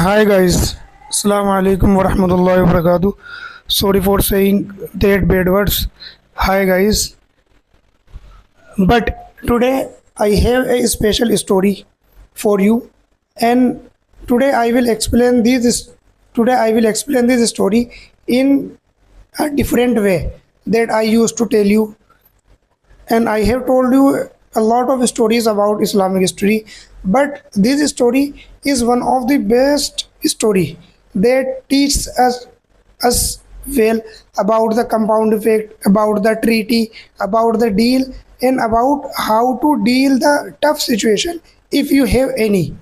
Hi guys, Assalamu alaikum wa rahmatullahi wa barakatuh. Sorry for saying that bad words. Hi guys, but today I have a special story for you, and today I will explain this. Today I will explain this story in a different way that I used to tell you, and I have told you a lot of stories about Islamic history, but this story is one of the best story that teaches us well about the compound effect, about the treaty, about the deal, and about how to deal the tough situation if you have any.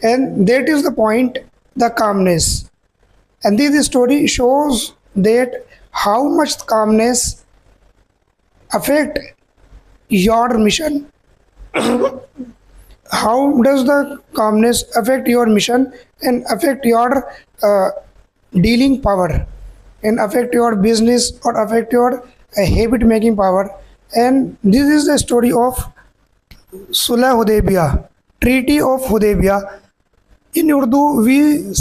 And that is the point, the calmness. And this story shows that how much calmness affect your mission. How does the calmness affect your mission and affect your dealing power and affect your business or affect your habit making power? And this is the story of Sulh Hudaybiyah, Treaty of Hudaybiyah. In Urdu, we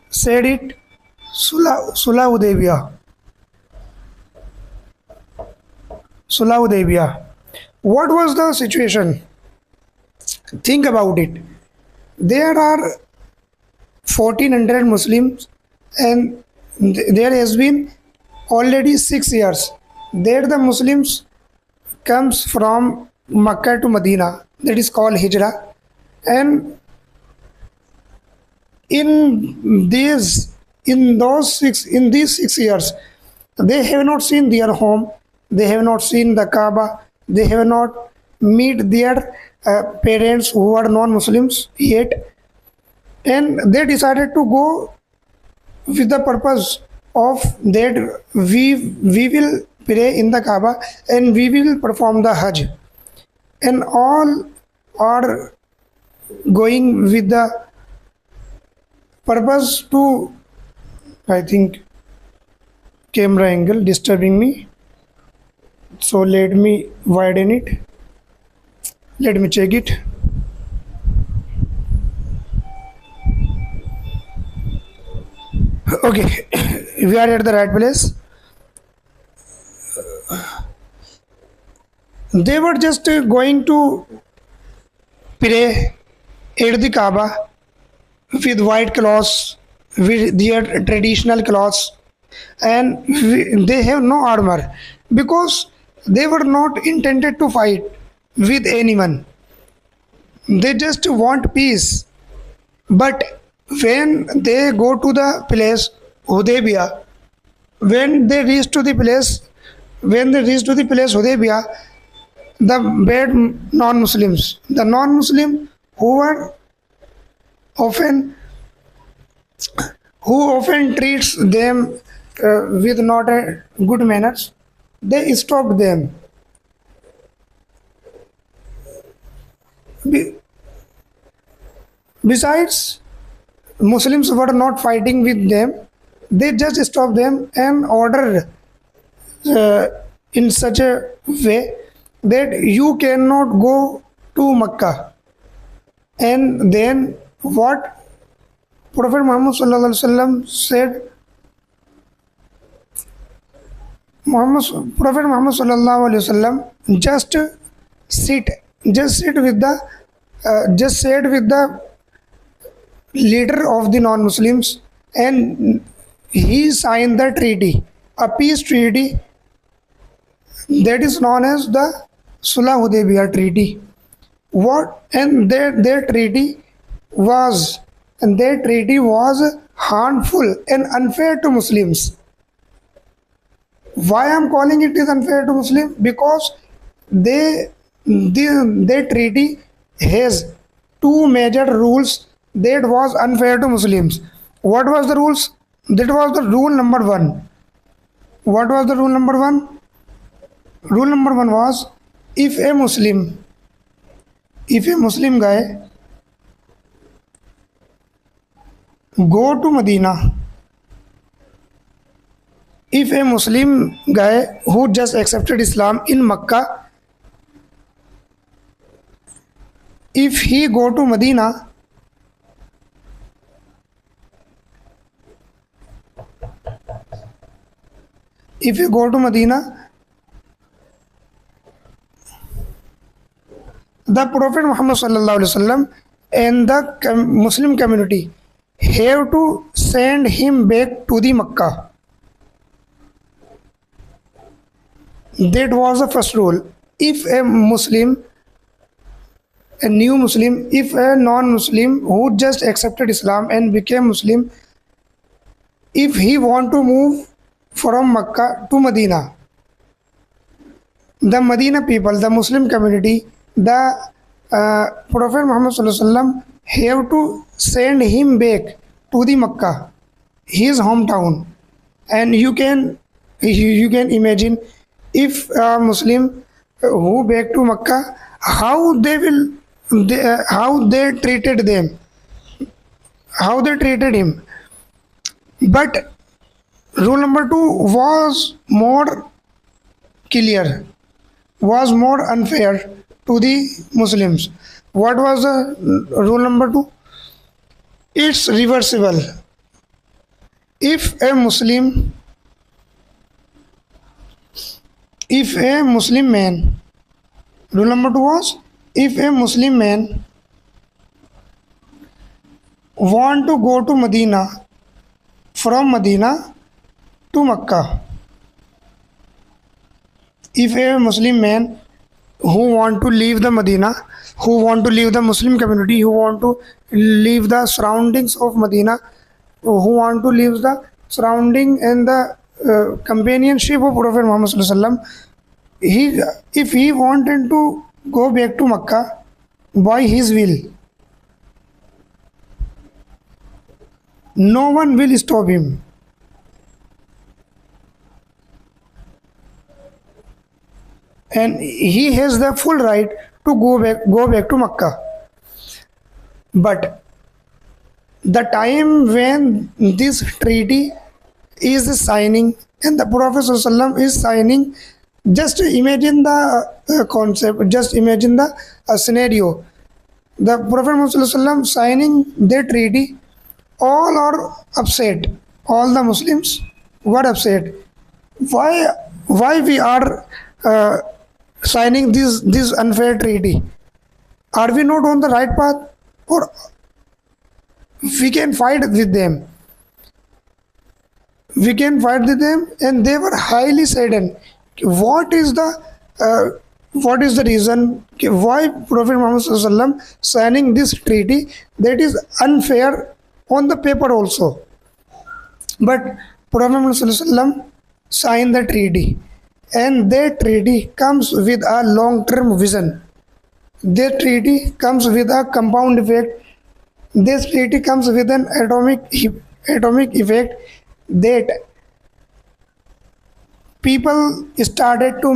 said it Sulh Hudaybiyah, Sulh Hudaybiyah. What was the situation? Think about it. There are 1400 Muslims, and there has been already 6 years that the Muslims comes from Makkah to Medina. That is called Hijrah. And in these 6 years, they have not seen their home. They have not seen the Kaaba. They have not meet their parents who are non-Muslims yet, and they decided to go with the purpose of that we will pray in the Kaaba and we will perform the Hajj, and all are going with the purpose to. I think camera angle disturbing me, so let me widen it. Let me check it. Okay, we are at the right place. They were just going to pray at the Kaaba with white clothes, with their traditional clothes, and they have no armor because they were not intended to fight with anyone. They just want peace. But when they go to the place Hudaybiyah, when they reach to the place, when they reach to the place Hudaybiyah, the bad non-Muslims, the non-Muslim who were often who often treats them with not a good manners, they stopped them. Be- Besides, Muslims were not fighting with them. They just stopped them and ordered uh, in such a way that you cannot go to Mecca. And then what Prophet Muhammad Sallallahu Alaihi Wasallam said, Prophet Muhammad Sallallahu Alaihi Wasallam sit, just sit with the, just said with the leader of the non-Muslims, and he signed the treaty, a peace treaty that is known as the Sulh Hudaybiyah Treaty. What and their treaty was and their treaty was harmful and unfair to Muslims. Why I'm calling it is unfair to Muslim? Because their treaty has two major rules that was unfair to Muslims. What was the rules? That was the rule number one. What was the rule number one? Rule number one was, if a Muslim guy go to Medina, if a Muslim guy who just accepted Islam in Makkah, if he go to Medina, If you go to Medina, the Prophet Muhammad sallallahu alaihi wasallam and the Muslim community have to send him back to the Makkah. That was the first rule. If a Muslim, a new Muslim, if a non-Muslim who just accepted Islam and became Muslim, if he want to move from Makkah to Medina, the Medina people, the Muslim community, the Prophet Muhammad sallallahu alaihi wasallam have to send him back to the Makkah, his hometown, and you can imagine if a Muslim who back to Makkah, how they will, how they treated them, how they treated him. But rule number two was more clear, was more unfair to the Muslims. What was the rule number two? It's reversible. If a Muslim, if a Muslim man, rule number two was, if a Muslim man want to go to Medina, from Medina to Makkah, if a Muslim man who want to leave the Medina, who want to leave the Muslim community, who want to leave the surroundings of Medina, who want to leave the surrounding and the companionship of Prophet Muhammad sallallahu alaihi wasallam, if he wanted to go back to Makkah by his will, no one will stop him. And he has the full right to go back to Makkah. But the time when this treaty is signing and the Prophet ﷺ is signing, just imagine the concept, just imagine the scenario. The Prophet ﷺ signing the treaty, all are upset. All the Muslims were upset. Why we are signing this unfair treaty? Are we not on the right path, or we can fight with them? We can fight with them, and they were highly saddened. What is the reason why Prophet Muhammad ﷺ signing this treaty that is unfair on the paper also? But Prophet Muhammad ﷺ signed the treaty, and that treaty comes with a long-term vision. That treaty comes with a compound effect. This treaty comes with an atomic effect, that people started to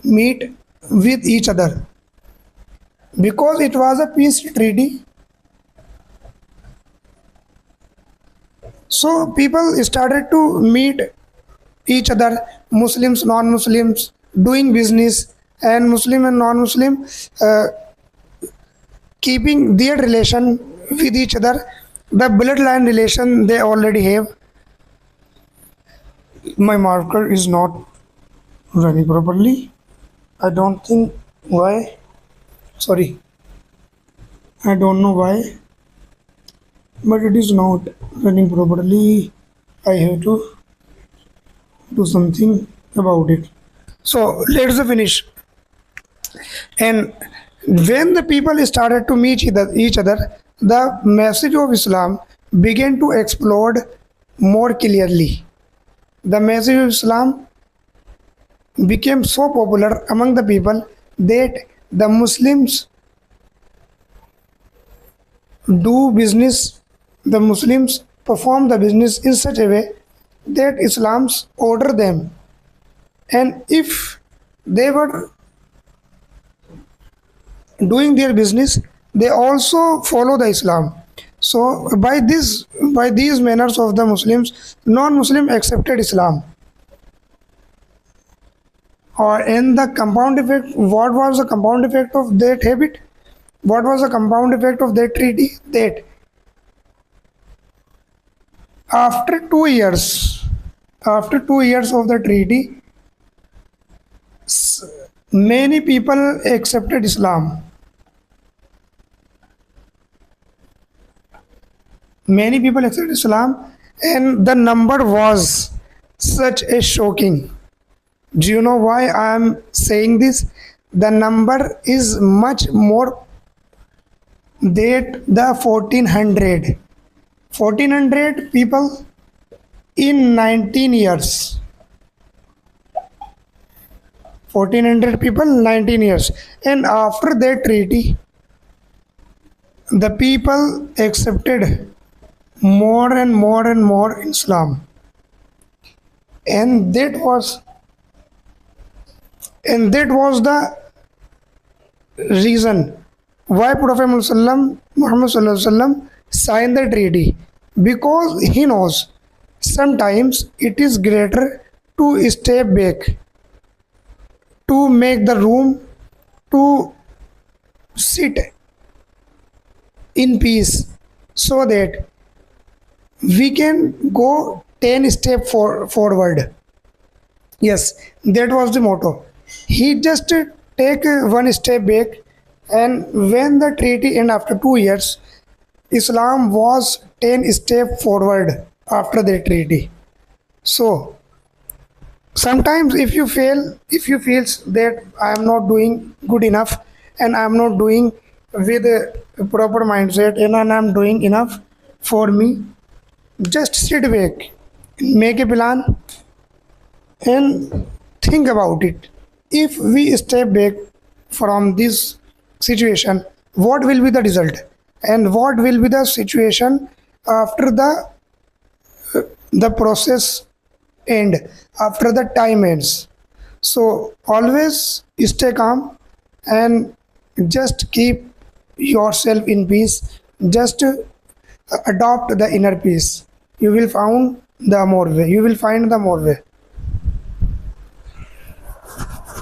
meet with each other, because it was a peace treaty. So people started to meet each other, Muslims, non-Muslims, doing business, and Muslim and non-Muslim keeping their relation with each other, the bloodline relation they already have. My marker is not running properly. I don't think why. Sorry. I don't know why, but it is not running properly. I have to do something about it. So let's finish. And when the people started to meet each other, the message of Islam began to explode more clearly. The message of Islam became so popular among the people that the Muslims do business, the Muslims perform the business in such a way that Islam's order them. And if they were doing their business, they also follow the Islam. So by these manners of the Muslims, non-Muslim accepted Islam. Or in the compound effect, what was the compound effect of that habit? What was the compound effect of that treaty? That after 2 years, After 2 years of the treaty, many people accepted Islam. Many people accepted Islam, and the number was such a shocking. Do you know why I am saying this? The number is much more than the 1400. 1400 people in 19 years. 1400 people, 19 years. And after that treaty, the people accepted more and more and more Islam. And that was the reason why Prophet Muhammad signed the treaty, because he knows sometimes it is greater to step back, to make the room, to sit in peace, so that we can go 10 steps forward. Yes, that was the motto. He just take one step back, and when the treaty ended after 2 years, Islam was 10 steps forward after the treaty. So sometimes if you feels that I am not doing good enough, and I am not doing with a proper mindset, and I am doing enough for me, just sit back, make a plan, and think about it. If we step back from this situation, what will be the result, and what will be the situation after the process end, after the time ends? So always stay calm, and just keep yourself in peace. Just adopt the inner peace. You will find the more way.